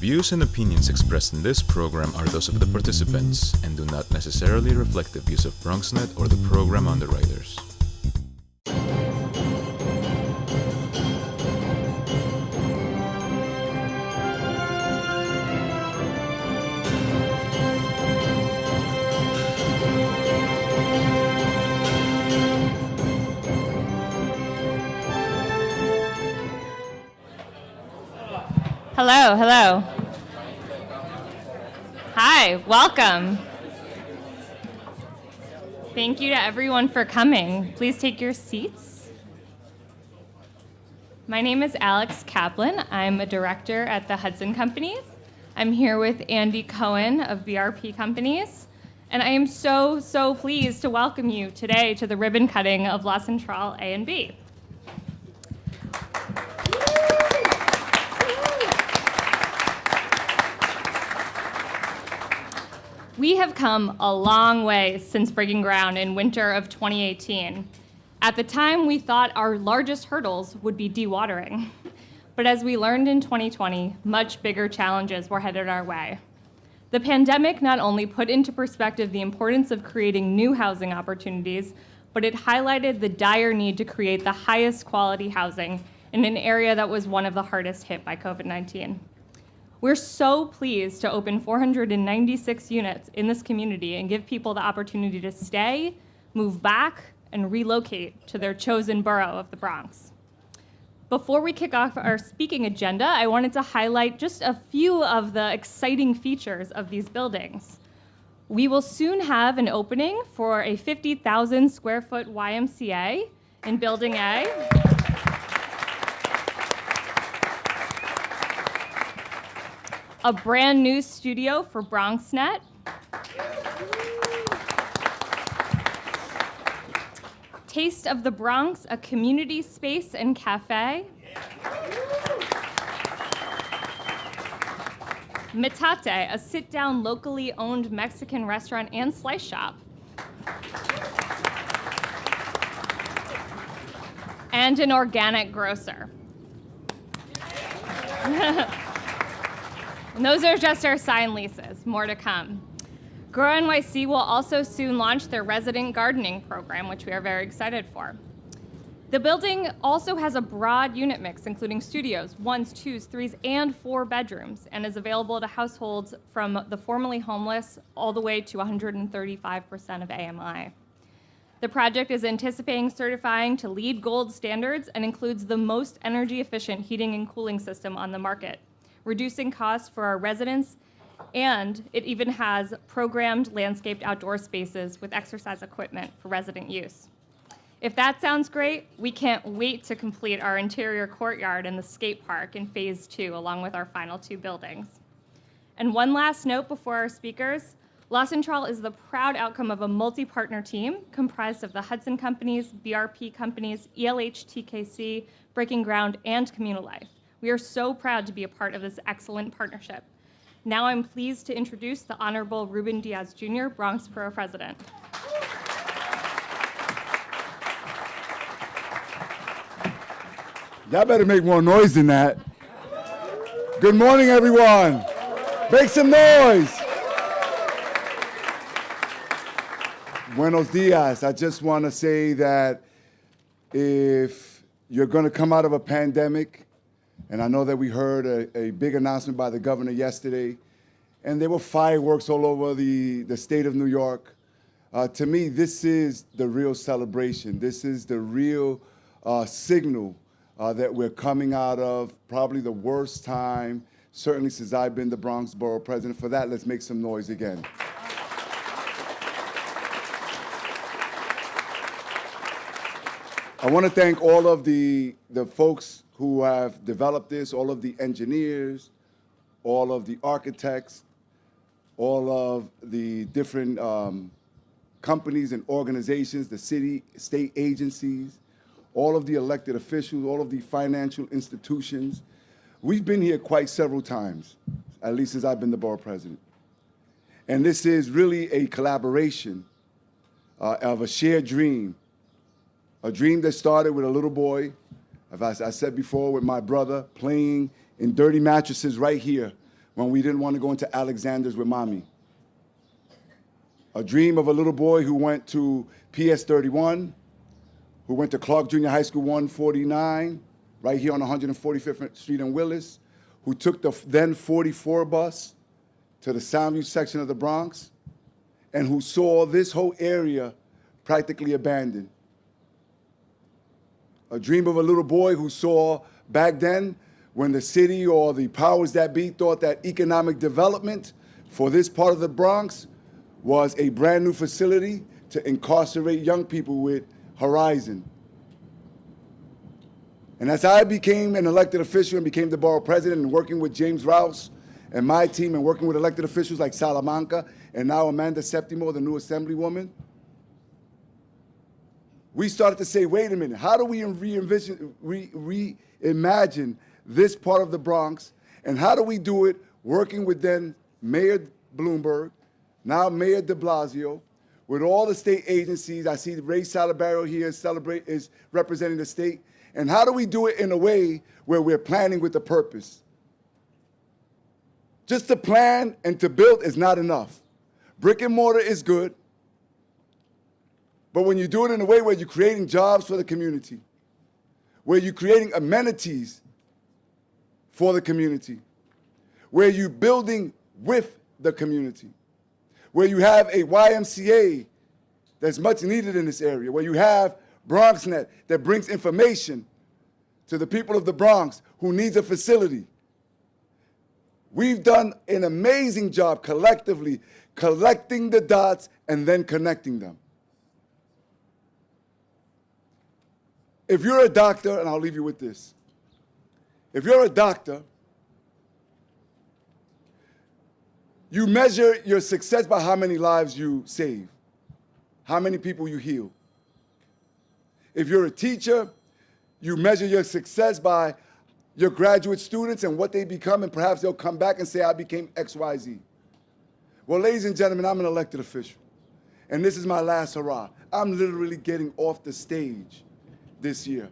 views and opinions expressed in this program are those of the participants and do not necessarily reflect the views of BronxNet or the program underwriters. Hello, hello. Hi, welcome. Thank you to everyone for coming. Please take your seats. My name is Alex Kaplan. I'm a director at the Hudson Companies. I'm here with Andy Cohen of BRP Companies. And I am so pleased to welcome you today to the ribbon cutting of La Centrale A and B. We have come a long way since breaking ground in winter of 2018. At the time, we thought our largest hurdles would be dewatering. But as we learned in 2020, much bigger challenges were headed our way. The pandemic not only put into perspective the importance of creating new housing opportunities, but it highlighted the dire need to create the highest quality housing in an area that was one of the hardest hit by COVID-19. We're so pleased to open 496 units in this community and give people the opportunity to stay, move back, and relocate to their chosen borough of the Bronx. Before we kick off our speaking agenda, I wanted to highlight just a few of the exciting features of these buildings. We will soon have an opening for a 50,000 square foot YMCA in Building A. A brand new studio for BronxNet. Taste of the Bronx, a community space and cafe. Metate, a sit-down locally owned Mexican restaurant and slice shop. And an organic grocer. And those are just our signed leases, more to come. Grow NYC will also soon launch their resident gardening program, which we are very excited for. The building also has a broad unit mix, including studios, 1s, 2s, 3s, and 4 bedrooms, and is available to households from the formerly homeless all the way to 135% of AMI. The project is anticipating certifying to LEED Gold standards and includes the most energy efficient heating and cooling system on the market, reducing costs for our residents, and it even has programmed landscaped outdoor spaces with exercise equipment for resident use. If that sounds great, we can't wait to complete our interior courtyard and the skate park in phase 2, along with our final 2 buildings. And one last note before our speakers, La Centrale is the proud outcome of a multi-partner team comprised of the Hudson Companies, BRP Companies, ELH TKC, Breaking Ground, and Communal Life. We are so proud to be a part of this excellent partnership. Now I'm pleased to introduce the Honorable Ruben Diaz Jr., Bronx Borough President. Y'all better make more noise than that. Good morning, everyone. Make some noise. Buenos dias. I just want to say that if you're going to come out of a pandemic, and I know that we heard a big announcement by the governor yesterday, and there were fireworks all over the state of New York. To me, this is the real celebration. This is the real signal that we're coming out of probably the worst time, certainly since I've been the Bronx Borough President. For that, let's make some noise again. I want to thank all of the folks who have developed this, all of the engineers, all of the architects, all of the different companies and organizations, the city, state agencies, all of the elected officials, all of the financial institutions. We've been here quite several times, at least since I've been the borough president. And this is really a collaboration of a shared dream, a dream that started with a little boy, as I said before, with my brother playing in dirty mattresses right here when we didn't want to go into Alexander's with mommy. A dream of a little boy who went to PS 31, who went to Clark Junior High School 149, right here on 145th Street in Willis, who took the then 44 bus to the Soundview section of the Bronx, and who saw this whole area practically abandoned. A dream of a little boy who saw back then, when the city or the powers that be thought that economic development for this part of the Bronx was a brand new facility to incarcerate young people with Horizon. And as I became an elected official and became the borough president and working with James Rouse and my team and working with elected officials like Salamanca and now Amanda Septimo, the new assemblywoman, we started to say, wait a minute, how do we reimagine this part of the Bronx, and how do we do it working with then Mayor Bloomberg, now Mayor de Blasio, with all the state agencies. I see Ray Salabarrio here is representing the state. And how do we do it in a way where we're planning with a purpose? Just to plan and to build is not enough. Brick and mortar is good, but when you do it in a way where you're creating jobs for the community, where you're creating amenities for the community, where you're building with the community, where you have a YMCA that's much needed in this area, where you have BronxNet that brings information to the people of the Bronx who needs a facility. We've done an amazing job collectively collecting the dots and then connecting them. If you're a doctor, and I'll leave you with this, if you're a doctor, you measure your success by how many lives you save, how many people you heal. If you're a teacher, you measure your success by your graduate students and what they become, and perhaps they'll come back and say, I became XYZ. Well, ladies and gentlemen, I'm an elected official, and this is my last hurrah. I'm literally getting off the stage this year.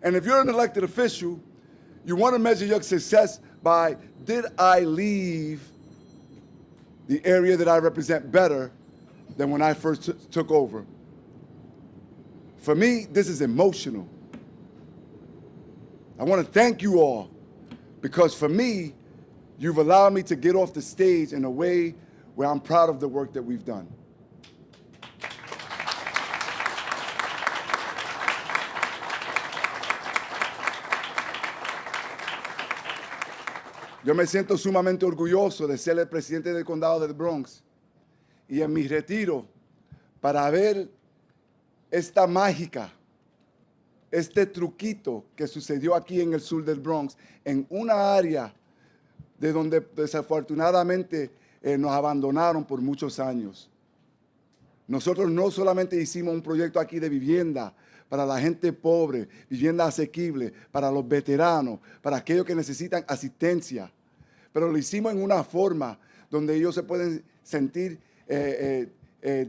And if you're an elected official, you want to measure your success by, did I leave the area that I represent better than when I first took over? For me, this is emotional. I want to thank you all, because for me, you've allowed me to get off the stage in a way where I'm proud of the work that we've done. Yo me siento sumamente orgulloso de ser el presidente del condado del Bronx, y en mi retiro, para ver esta mágica, este truquito que sucedió aquí en el sur del Bronx, en una área de donde desafortunadamente nos abandonaron por muchos años. Nosotros no solamente hicimos un proyecto aquí de vivienda para la gente pobre, vivienda asequible, para los veteranos, para aquellos que necesitan asistencia, pero lo hicimos en una forma donde ellos se pueden sentir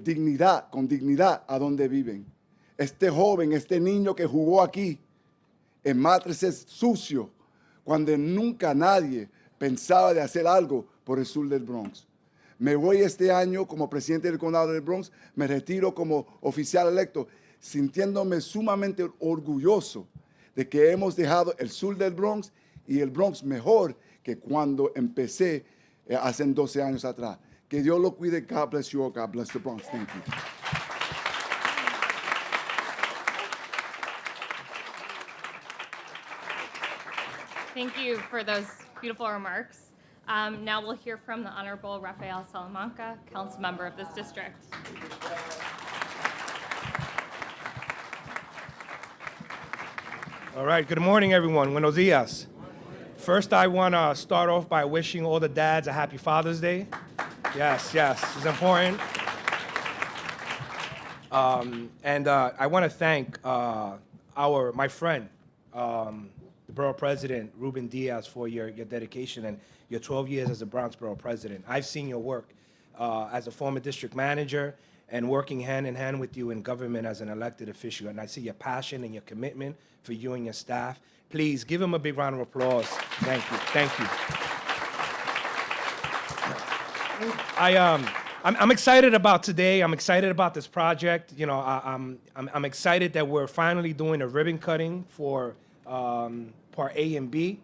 dignidad, con dignidad a donde viven. Este joven, este niño que jugó aquí en matrices sucio, cuando nunca nadie pensaba de hacer algo por el sur del Bronx. Me voy este año como presidente del condado del Bronx, me retiro como oficial electo, sintiéndome sumamente orgulloso de que hemos dejado el sur del Bronx y el Bronx mejor que cuando empecé hace 12 años atrás. Que Dios lo cuide. God bless you all. God bless the Bronx. Thank you. Thank you for those beautiful remarks. Now we'll hear from the Honorable Rafael Salamanca, council member of this district. All right, good morning, everyone. Buenos dias. First, I want to start off by wishing all the dads a happy Father's Day. Yes, it's important. And I want to thank my friend, the Borough President, Ruben Diaz, for your dedication and your 12 years as a Bronx Borough President. I've seen your work as a former district manager and working hand in hand with you in government as an elected official. And I see your passion and your commitment for you and your staff. Please give him a big round of applause. Thank you. I'm excited about today. I'm excited about this project. You know, I'm excited that we're finally doing a ribbon cutting for Part A and B.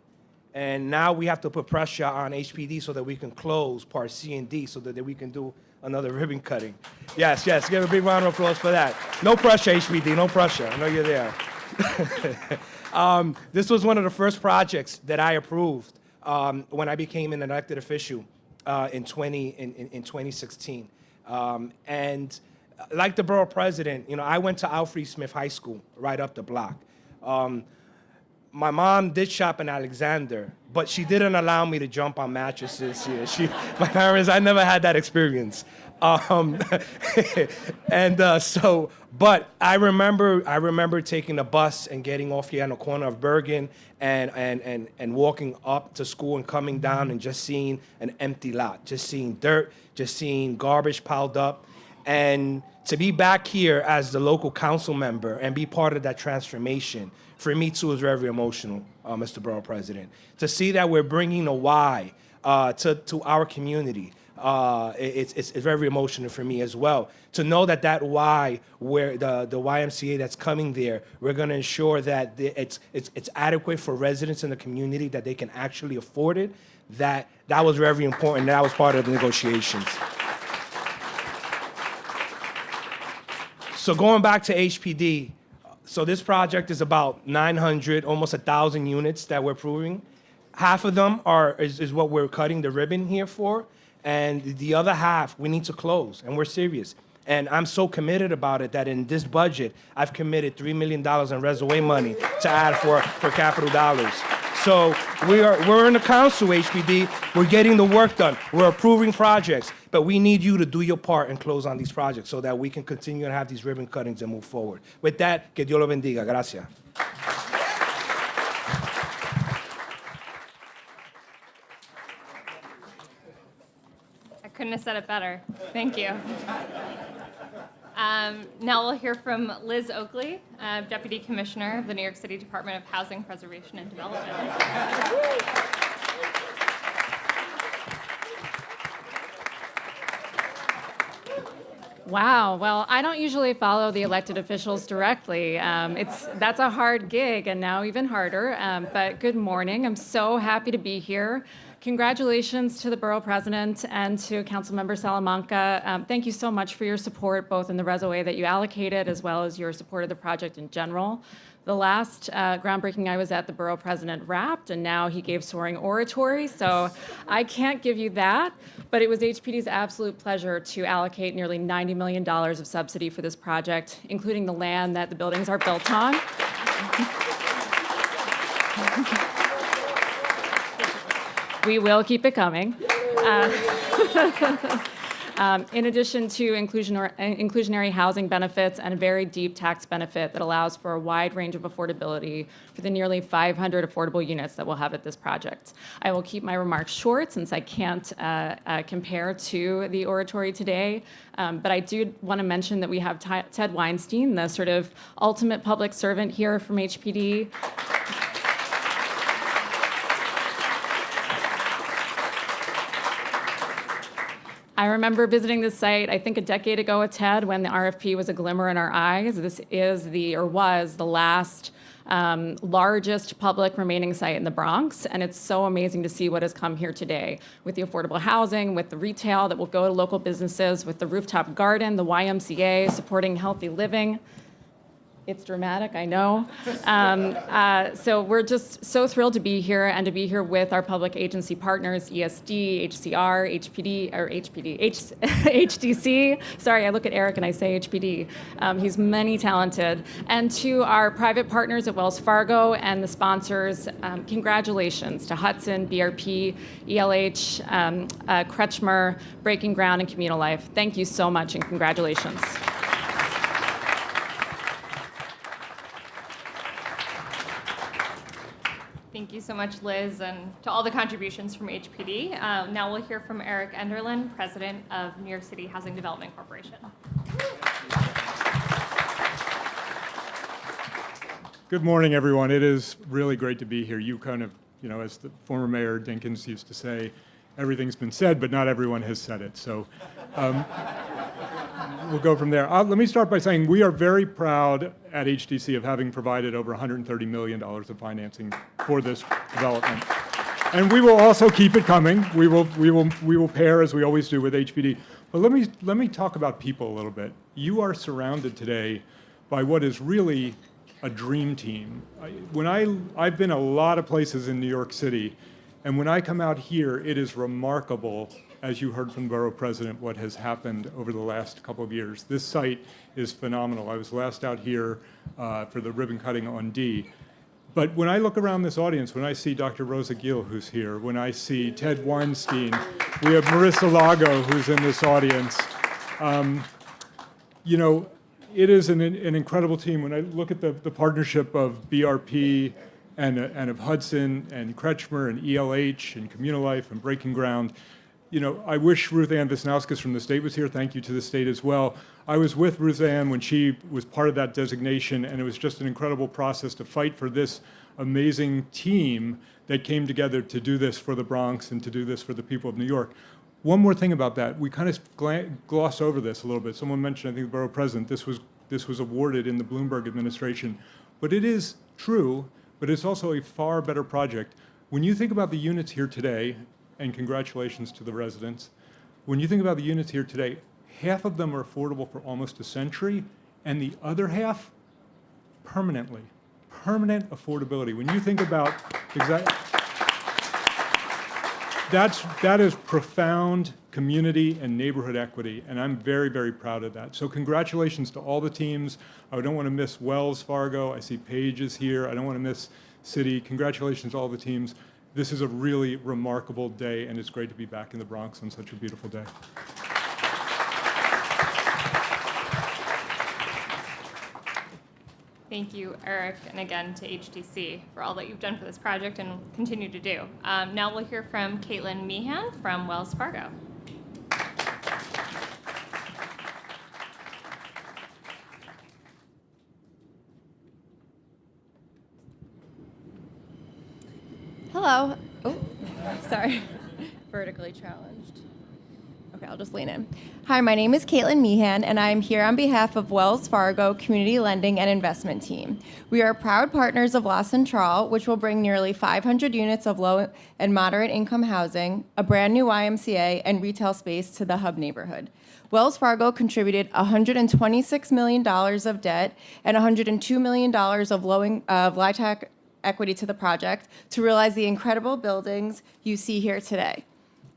And now we have to put pressure on HPD so that we can close Part C and D so that we can do another ribbon cutting. Yes, give a big round of applause for that. No pressure, HPD, no pressure. I know you're there. This was one of the first projects that I approved when I became an elected official in 2016. And like the borough president, you know, I went to Alfred Smith High School right up the block. My mom did shop in Alexander, but she didn't allow me to jump on mattresses here. My parents, I never had that experience. But I remember taking a bus and getting off here on the corner of Bergen and walking up to school and coming down and just seeing an empty lot, just seeing dirt, just seeing garbage piled up. And to be back here as the local council member and be part of that transformation, for me too, is very emotional, Mr. Borough President. To see that we're bringing a why to our community, it's very emotional for me as well. To know that why, where the YMCA that's coming there, we're going to ensure that it's adequate for residents in the community, that they can actually afford it. That was very important. That was part of the negotiations. So going back to HPD, so this project is about 900, almost 1,000 units that we're approving. Half of them is what we're cutting the ribbon here for, and the other half we need to close, and we're serious. And I'm so committed about it that in this budget, I've committed $3 million in reservoir money to add for capital dollars. So we're in the council, HPD. We're getting the work done. We're approving projects, but we need you to do your part and close on these projects so that we can continue to have these ribbon cuttings and move forward. With that, que Dios lo bendiga. Gracias. I couldn't have said it better. Thank you. Now we'll hear from Liz Oakley, Deputy Commissioner of the New York City Department of Housing Preservation and Development. Wow. Well, I don't usually follow the elected officials directly. That's a hard gig, and now even harder. But good morning. I'm so happy to be here. Congratulations to the Borough President and to Councilmember Salamanca. Thank you so much for your support, both in the reservoir that you allocated, as well as your support of the project in general. The last groundbreaking I was at, the Borough President rapped, and now he gave soaring oratory, so I can't give you that. But it was HPD's absolute pleasure to allocate nearly $90 million of subsidy for this project, including the land that the buildings are built on. We will keep it coming. In addition to inclusionary housing benefits and a very deep tax benefit that allows for a wide range of affordability for the nearly 500 affordable units that we'll have at this project. I will keep my remarks short since I can't compare to the oratory today, but I do want to mention that we have Ted Weinstein, the sort of ultimate public servant here from HPD. I remember visiting this site, I think a decade ago with Ted, when the RFP was a glimmer in our eyes. This is was the last largest public remaining site in the Bronx, and it's so amazing to see what has come here today with the affordable housing, with the retail that will go to local businesses, with the rooftop garden, the YMCA supporting healthy living. It's dramatic, I know. So we're just so thrilled to be here and to be here with our public agency partners, ESD, HCR, HDC. Sorry, I look at Eric and I say HPD. He's many talented. And to our private partners at Wells Fargo and the sponsors, congratulations to Hudson, BRP, ELH, Kretschmer, Breaking Ground, and Communal Life. Thank you so much and congratulations. Thank you so much, Liz, and to all the contributions from HPD. Now we'll hear from Eric Enderlin, President of New York City Housing Development Corporation. Good morning, everyone. It is really great to be here. You kind of, as the former Mayor Dinkins used to say, everything's been said, but not everyone has said it. So we'll go from there. Let me start by saying we are very proud at HTC of having provided over $130 million of financing for this development. And we will also keep it coming. We will pair, as we always do, with HPD. But let me talk about people a little bit. You are surrounded today by what is really a dream team. I've been a lot of places in New York City, and when I come out here, it is remarkable, as you heard from the borough president, what has happened over the last couple of years. This site is phenomenal. I was last out here for the ribbon cutting on D. But when I look around this audience, when I see Dr. Rosa Gill, who's here, when I see Ted Weinstein, we have Marissa Lago, who's in this audience. You know, it is an incredible team. When I look at the partnership of BRP and of Hudson and Kretschmer and ELH and Communalife and Breaking Ground, you know, I wish Ruth Ann Wisnauskas from the state was here. Thank you to the state as well. I was with Ruth Ann when she was part of that designation, and it was just an incredible process to fight for this amazing team that came together to do this for the Bronx and to do this for the people of New York. One more thing about that, we kind of gloss over this a little bit. Someone mentioned, I think the borough president, this was awarded in the Bloomberg administration. But it is true, but it's also a far better project. When you think about the units here today, and congratulations to the residents, when you think about the units here today, half of them are affordable for almost a century, and the other half, permanently. Permanent affordability. When you think about that is profound community and neighborhood equity, and I'm very, very proud of that. So congratulations to all the teams. I don't want to miss Wells Fargo. I see Paige is here. I don't want to miss Citi. Congratulations to all the teams. This is a really remarkable day, and it's great to be back in the Bronx on such a beautiful day. Thank you, Eric, and again to HTC for all that you've done for this project and will continue to do. Now we'll hear from Caitlin Meehan from Wells Fargo. Hello. Oh, sorry. Vertically challenged. Okay, I'll just lean in. Hi, my name is Caitlin Meehan, and I'm here on behalf of Wells Fargo Community Lending and Investment Team. We are proud partners of La Centrale, which will bring nearly 500 units of low and moderate income housing, a brand new YMCA, and retail space to the Hub neighborhood. Wells Fargo contributed $126 million of debt and $102 million of LIHTC equity to the project to realize the incredible buildings you see here today.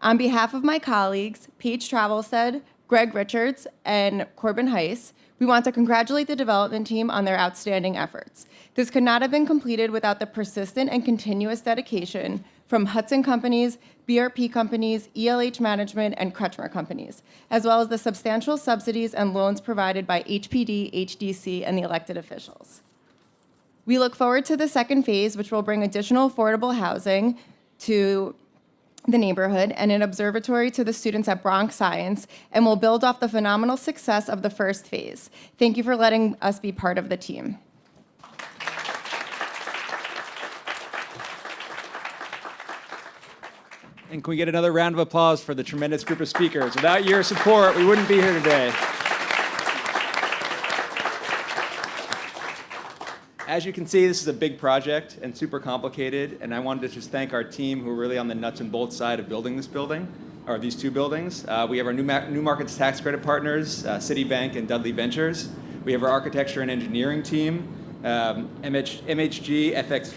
On behalf of my colleagues, Paige Travelstead, Greg Richards, and Corbin Heiss, we want to congratulate the development team on their outstanding efforts. This could not have been completed without the persistent and continuous dedication from Hudson Companies, BRP Companies, ELH Management, and Kretschmer Companies, as well as the substantial subsidies and loans provided by HPD, HDC, and the elected officials. We look forward to the second phase, which will bring additional affordable housing to the neighborhood and an observatory to the students at Bronx Science, and will build off the phenomenal success of the first phase. Thank you for letting us be part of the team. And can we get another round of applause for the tremendous group of speakers? Without your support, we wouldn't be here today. As you can see, this is a big project and super complicated, and I wanted to just thank our team who are really on the nuts and bolts side of building this building, or these two buildings. We have our New Markets Tax Credit partners, Citibank and Dudley Ventures. We have our architecture and engineering team, MHG, FX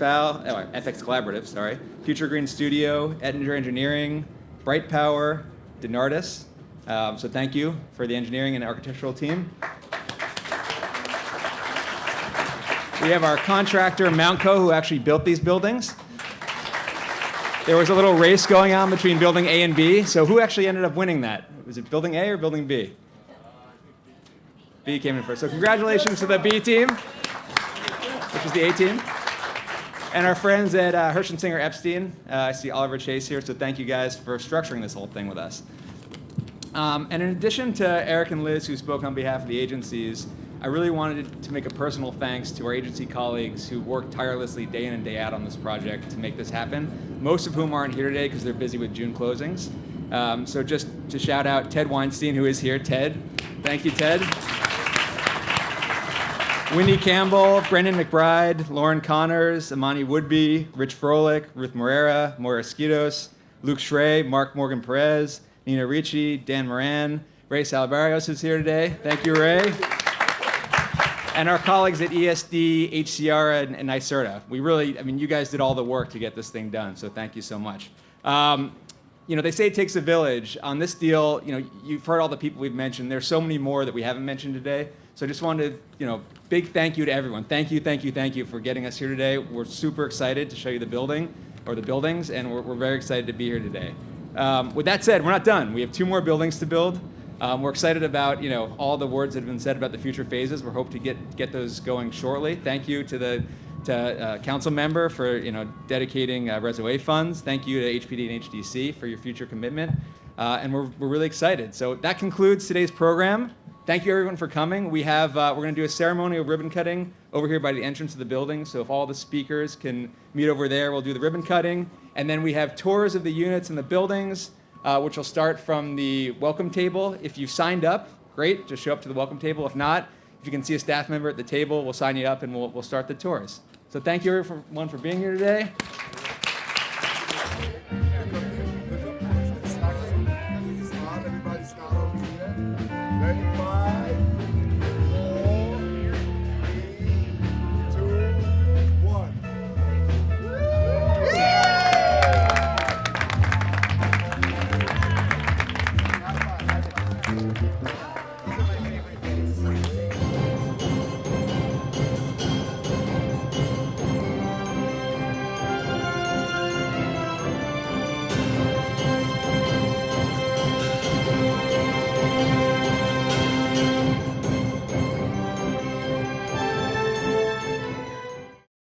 Collaborative, Future Green Studio, Ettinger Engineering, Bright Power, Denardis. So thank you for the engineering and architectural team. We have our contractor, Mountco, who actually built these buildings. There was a little race going on between building A and B, so who actually ended up winning that? Was it building A or building B? B came in first. So congratulations to the B team, which is the A team. And our friends at Hershensinger Epstein. I see Oliver Chase here, so thank you guys for structuring this whole thing with us. And in addition to Eric and Liz, who spoke on behalf of the agencies, I really wanted to make a personal thanks to our agency colleagues who worked tirelessly day in and day out on this project to make this happen, most of whom aren't here today because they're busy with June closings. So just to shout out Ted Weinstein, who is here. Ted, thank you, Ted. Wendy Campbell, Brendan McBride, Lauren Connors, Amani Woodby, Rich Froelich, Ruth Morera, Moira Skidos, Luke Schrey, Mark Morgan Perez, Nina Ricci, Dan Moran, Ray Salabarios is here today. Thank you, Ray. And our colleagues at ESD, HCR, and NYSERDA. We really, I mean, you guys did all the work to get this thing done, so thank you so much. They say it takes a village. On this deal, you've heard all the people we've mentioned. There's so many more that we haven't mentioned today. So I just wanted to, big thank you to everyone. Thank you for getting us here today. We're super excited to show you the building, or the buildings, and we're very excited to be here today. With that said, we're not done. We have 2 more buildings to build. We're excited about all the words that have been said about the future phases. We're hoping to get those going shortly. Thank you to the council member for dedicating Reso-A funds. Thank you to HPD and HDC for your future commitment. And we're really excited. So that concludes today's program. Thank you everyone for coming. We're going to do a ceremonial ribbon cutting over here by the entrance of the building. So if all the speakers can meet over there, we'll do the ribbon cutting. And then we have tours of the units and the buildings, which will start from the welcome table. If you've signed up, great, just show up to the welcome table. If not, if you can see a staff member at the table, we'll sign you up and we'll start the tours. So thank you everyone for being here today.